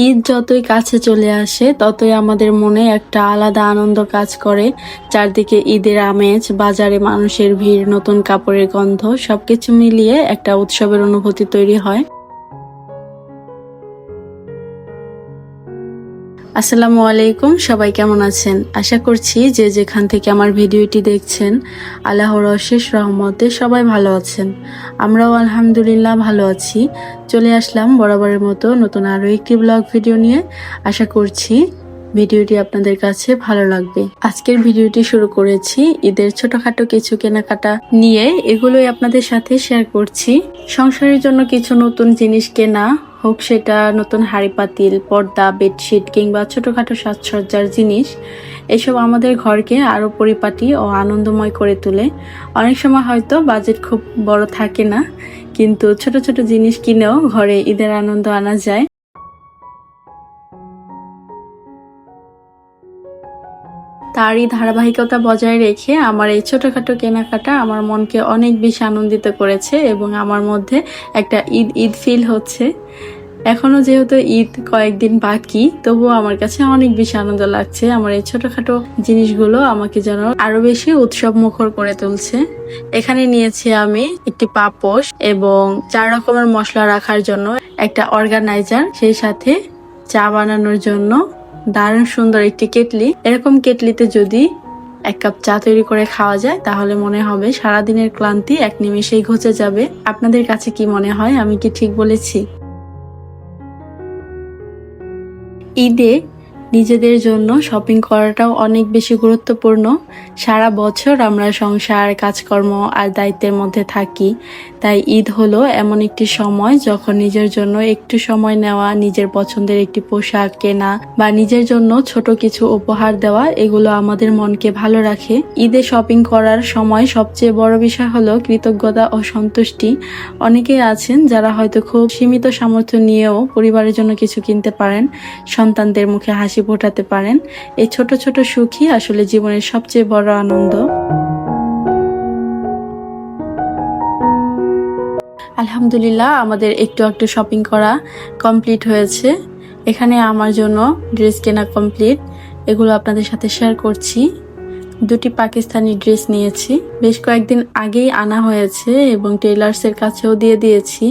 ঈদ যতই কাছে চলে আসে ততই আমাদের মনে একটা আলাদা আনন্দ কাজ করে। চারদিকে ঈদের আমেজ, বাজারে মানুষের ভিড়, নতুন কাপড়ের গন্ধ, সবকিছু মিলিয়ে একটা উৎসবের অনুভূতি তৈরি হয়। আসসালামু আলাইকুম, সবাই কেমন আছেন? আশা করছি যে যেখান থেকে আমার ভিডিওটি দেখছেন আল্লাহর অশেষ রহমতে সবাই ভালো আছেন। আমরাও আলহামদুলিল্লাহ ভালো আছি। চলে আসলাম বরাবরের মতো নতুন আরো একটি ব্লগ ভিডিও নিয়ে। আশা করছি ভিডিওটি আপনাদের কাছে ভালো লাগবে। আজকের ভিডিওটি শুরু করেছি ঈদের ছোটখাটো কিছু কেনাকাটা নিয়ে, এগুলোই আপনাদের সাথে শেয়ার করছি। সংসারের জন্য কিছু নতুন জিনিস কেনা, হোক সেটা নতুন হাঁড়ি পাতিল, পর্দা, বেডশিট কিংবা ছোটখাটো সাজসজ্জার জিনিস, এসব আমাদের ঘরকে আরো পরিপাটি ও আনন্দময় করে তোলে। অনেক সময় হয়তো বাজেট খুব বড় থাকে না, কিন্তু ছোট ছোট জিনিস কিনেও ঘরে ঈদের আনন্দ আনা যায়। তারই ধারাবাহিকতা বজায় রেখে আমার এই ছোটখাটো কেনাকাটা আমার মনকে অনেক বেশি আনন্দিত করেছে এবং আমার মধ্যে একটা ঈদ ঈদ ফিল হচ্ছে। এখনো যেহেতু ঈদ কয়েকদিন বাকি, তবুও আমার কাছে অনেক বেশি আনন্দ লাগছে। আমার এই ছোটখাটো জিনিসগুলো আমাকে যেন আরো বেশি উৎসব মুখর করে তুলছে। এখানে নিয়েছি আমি একটি পাপোশ এবং 4 রকমের মশলা রাখার জন্য একটা অর্গানাইজার, সেই সাথে চা বানানোর জন্য দারুণ সুন্দর একটি কেটলি। এরকম কেটলিতে যদি 1 কাপ চা তৈরি করে খাওয়া যায় তাহলে মনে হবে সারাদিনের ক্লান্তি এক নিমেষেই ঘুচে যাবে। আপনাদের কাছে কি মনে হয়? আমি কি ঠিক বলেছি? ঈদে নিজেদের জন্য শপিং করাটাও অনেক বেশি গুরুত্বপূর্ণ। সারা বছর আমরা সংসার, কাজকর্ম আর দায়িত্বের মধ্যে থাকি, তাই ঈদ হলো এমন একটি সময় যখন নিজের জন্য একটু সময় নেওয়া, নিজের পছন্দের একটি পোশাক কেনা বা নিজের জন্য ছোট কিছু উপহার দেওয়া, এগুলো আমাদের মনকে ভালো রাখে। ঈদে শপিং করার সময় সবচেয়ে বড় বিষয় হলো কৃতজ্ঞতা ও সন্তুষ্টি। অনেকেই আছেন যারা হয়তো খুব সীমিত সামর্থ্য নিয়েও পরিবারের জন্য কিছু কিনতে পারেন, সন্তানদের মুখে হাসি ফোটাতে পারেন। এই ছোট ছোট সুখই আসলে জীবনের সবচেয়ে বড় আনন্দ। আলহামদুলিল্লাহ, আমাদের একটু একটু শপিং করা কমপ্লিট হয়েছে। এখানে আমার জন্য ড্রেস কেনা কমপ্লিট, এগুলো আপনাদের সাথে শেয়ার করছি। 2টি পাকিস্তানি ড্রেস নিয়েছি, বেশ কয়েকদিন আগেই আনা হয়েছে এবং টেইলার্সের কাছেও দিয়ে দিয়েছি,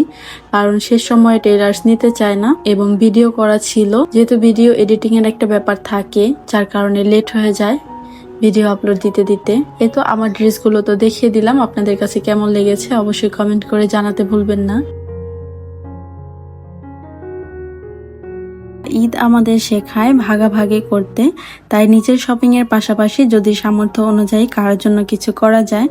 কারণ শেষ সময়ে টেইলার্স নিতে চায় না এবং ভিডিও করা ছিল, যেহেতু ভিডিও এডিটিং এর একটা ব্যাপার থাকে, যার কারণে লেট হয়ে যায় ভিডিও আপলোড দিতে দিতে। এই তো আমার ড্রেসগুলো তো দেখিয়ে দিলাম, আপনাদের কাছে কেমন লেগেছে অবশ্যই কমেন্ট করে জানাতে ভুলবেন না। ঈদ আমাদের শেখায় ভাগাভাগি করতে, তাই নিজের শপিং এর পাশাপাশি যদি সামর্থ্য অনুযায়ী কারোর জন্য কিছু করা যায়,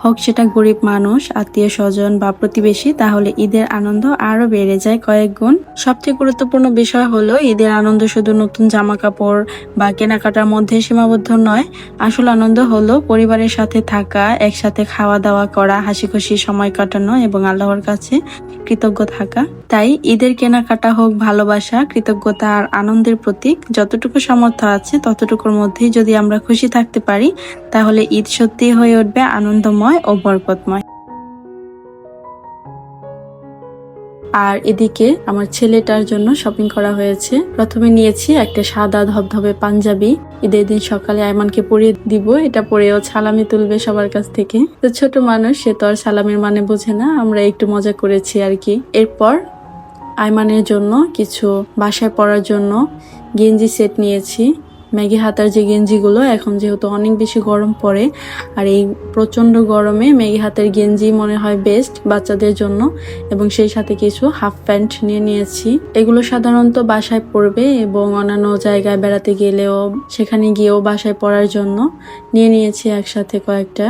হোক সেটা গরিব মানুষ, আত্মীয় স্বজন বা প্রতিবেশী, তাহলে ঈদের আনন্দ আরো বেড়ে যায় কয়েক গুণ। সবচেয়ে গুরুত্বপূর্ণ বিষয় হলো ঈদের আনন্দ শুধু নতুন জামা কাপড় বা কেনাকাটার মধ্যে সীমাবদ্ধ নয়। আসল আনন্দ হলো পরিবারের সাথে থাকা, একসাথে খাওয়া দাওয়া করা, হাসি খুশি সময় কাটানো এবং আল্লাহর কাছে কৃতজ্ঞ থাকা। তাই ঈদের কেনাকাটা হোক ভালোবাসা, কৃতজ্ঞতা আর আনন্দের প্রতীক। যতটুকু সামর্থ্য আছে ততটুকুর মধ্যেই যদি আমরা খুশি থাকতে পারি, তাহলে ঈদ সত্যি হয়ে উঠবে আনন্দময় ও বরকতময়। আর এদিকে আমার ছেলেটার জন্য শপিং করা হয়েছে। প্রথমে নিয়েছি একটা সাদা ধবধবে পাঞ্জাবি, ঈদের দিন সকালে আয়মানকে পরিয়ে দিব, এটা পরেও সালামি তুলবে সবার কাছ থেকে। তো ছোট মানুষ, সে তো আর সালামের মানে বোঝে না, আমরা একটু মজা করেছি আর কি। এরপর আয়মানের জন্য কিছু বাসায় পরার জন্য গেঞ্জি সেট নিয়েছি। ম্যাগি হাতার যে গেঞ্জিগুলো, এখন যেহেতু অনেক বেশি গরম পড়ে, আর এই প্রচন্ড গরমে ম্যাগি হাতের গেঞ্জি মনে হয় বেস্ট বাচ্চাদের জন্য, এবং সেই সাথে কিছু হাফ প্যান্ট নিয়ে নিয়েছি। এগুলো সাধারণত বাসায় পরবে এবং অন্যান্য জায়গায় বেড়াতে গেলেও, সেখানে গিয়েও বাসায় পরার জন্য নিয়ে নিয়েছি একসাথে কয়েকটা।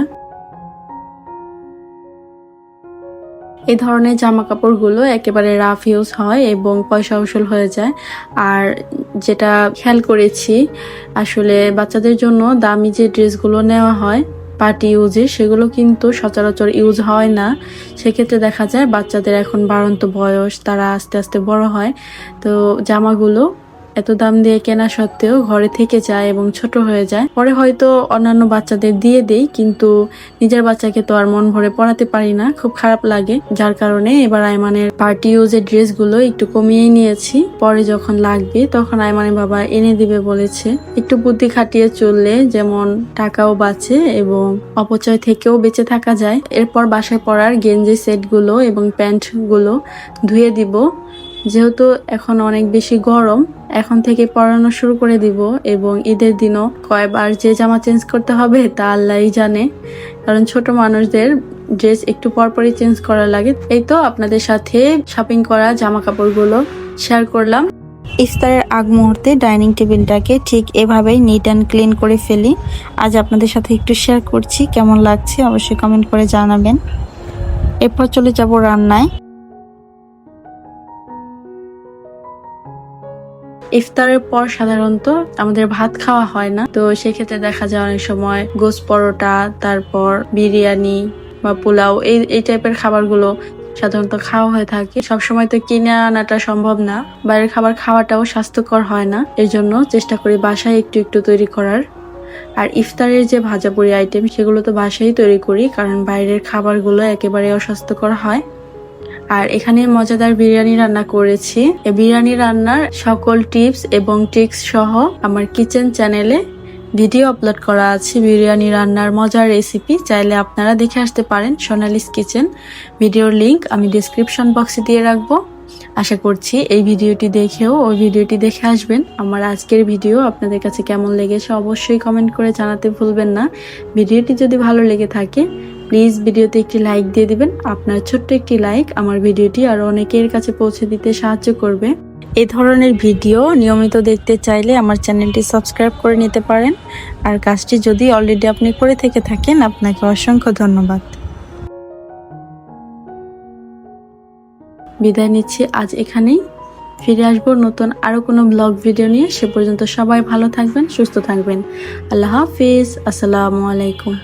এই ধরনের জামা কাপড়গুলো একেবারে রাফ ইউজ হয় এবং পয়সা উসুল হয়ে যায়। আর যেটা খেয়াল করেছি, আসলে বাচ্চাদের জন্য দামি যে ড্রেসগুলো নেওয়া হয় পার্টি ইউজে, সেগুলো কিন্তু সচরাচর ইউজ হয় না। সেক্ষেত্রে দেখা যায় বাচ্চাদের এখন বাড়ন্ত বয়স, তারা আস্তে আস্তে বড় হয়, তো জামাগুলো এত দাম দিয়ে কেনা সত্ত্বেও ঘরে থেকে যায় এবং ছোট হয়ে যায়। পরে হয়তো অন্যান্য বাচ্চাদের দিয়ে দেই, কিন্তু নিজের বাচ্চাকে তো আর মন ভরে পরাতে পারি না, খুব খারাপ লাগে। যার কারণে এবার আইমানের পার্টি ইউজের ড্রেসগুলো একটু কমিয়ে নিয়েছি। পরে যখন লাগবে তখন আইমানের বাবা এনে দিবে বলেছে। একটু বুদ্ধি খাটিয়ে চললে যেমন টাকাও বাঁচে এবং অপচয় থেকেও বেঁচে থাকা যায়। এরপর বাসায় পরার গেঞ্জি সেটগুলো এবং প্যান্টগুলো ধুয়ে দিব। যেহেতু এখন অনেক বেশি গরম, এখন থেকে পরানো শুরু করে দিব এবং ঈদের দিনও কয়বার যে জামা চেঞ্জ করতে হবে তা আল্লাহই জানে, কারণ ছোট মানুষদের ড্রেস একটু পরপরই চেঞ্জ করা লাগে। এই তো আপনাদের সাথে শপিং করা জামা কাপড়গুলো শেয়ার করলাম। ইফতারের আগ মুহূর্তে ডাইনিং টেবিলটাকে ঠিক এভাবেই নিট অ্যান্ড ক্লিন করে ফেলি। আজ আপনাদের সাথে একটু শেয়ার করছি, কেমন লাগছে অবশ্যই কমেন্ট করে জানাবেন। এরপর চলে যাব রান্নায়। ইফতারের পর সাধারণত আমাদের ভাত খাওয়া হয় না, তো সেক্ষেত্রে দেখা যায় অনেক সময় গোস পরোটা, তারপর বিরিয়ানি বা পোলাও এই টাইপের খাবারগুলো সাধারণত খাওয়া হয়ে থাকে। সবসময় তো কিনে আনাটা সম্ভব না, বাইরের খাবার খাওয়াটাও স্বাস্থ্যকর হয় না, এর জন্য চেষ্টা করি বাসায় একটু একটু তৈরি করার। আর ইফতারের যে ভাজাপুরি আইটেম সেগুলো তো বাসায় তৈরি করি, কারণ বাইরের খাবারগুলো একেবারে অস্বাস্থ্যকর হয়। আর এখানে মজাদার বিরিয়ানি রান্না করেছি। এই বিরিয়ানি রান্নার সকল টিপস এবং ট্রিক্স সহ আমার কিচেন চ্যানেলে ভিডিও আপলোড করা আছে। বিরিয়ানি রান্নার মজার রেসিপি চাইলে আপনারা দেখে আসতে পারেন। সোনালিস কিচেন ভিডিওর লিংক আমি ডিসক্রিপশন বক্সে দিয়ে রাখবো। আশা করছি এই ভিডিওটি দেখেও ওই ভিডিওটি দেখে আসবেন। আমার আজকের ভিডিও আপনাদের কাছে কেমন লেগেছে অবশ্যই কমেন্ট করে জানাতে ভুলবেন না। ভিডিওটি যদি ভালো লেগে থাকে প্লিজ ভিডিওতে একটি লাইক দিয়ে দিবেন। আপনার ছোট্ট একটি লাইক আমার ভিডিওটি আরো অনেকের কাছে পৌঁছে দিতে সাহায্য করবে। এই ধরনের ভিডিও নিয়মিত দেখতে চাইলে আমার চ্যানেলটি সাবস্ক্রাইব করে নিতে পারেন। আর কাজটি যদি অলরেডি আপনি করে থেকে থাকেন আপনাকে অসংখ্য ধন্যবাদ। বিদায় নিচ্ছি আজ এখানেই। ফিরে আসবো নতুন আরো কোনো ব্লগ ভিডিও নিয়ে। সে পর্যন্ত সবাই ভালো থাকবেন, সুস্থ থাকবেন। আল্লাহ হাফিজ। আসসালামু আলাইকুম।